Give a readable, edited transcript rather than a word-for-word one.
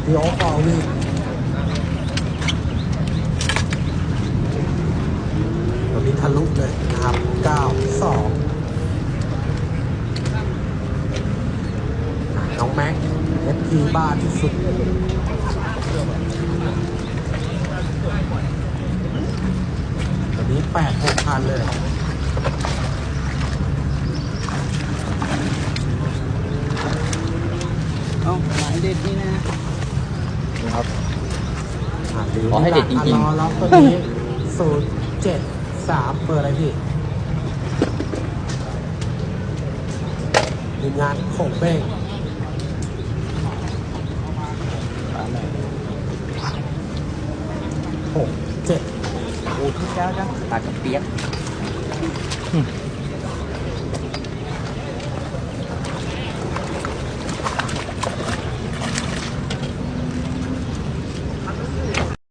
ดีโอฟอลวีตัวนี้ทะลุเลยนะครับ92น้องแม็กเอฟทีบ้าที่สุดตัวนี้86,000เลยเอ้าหมายเด็ดนี่นะ นะครับ ขอให้เด็ดจริงๆแล้วตัวนี้073เบอร์อะไรพี่ทีมงานโขงเบ้ง67 โอ้ทุกเจ้าจ้ะตากระเปียก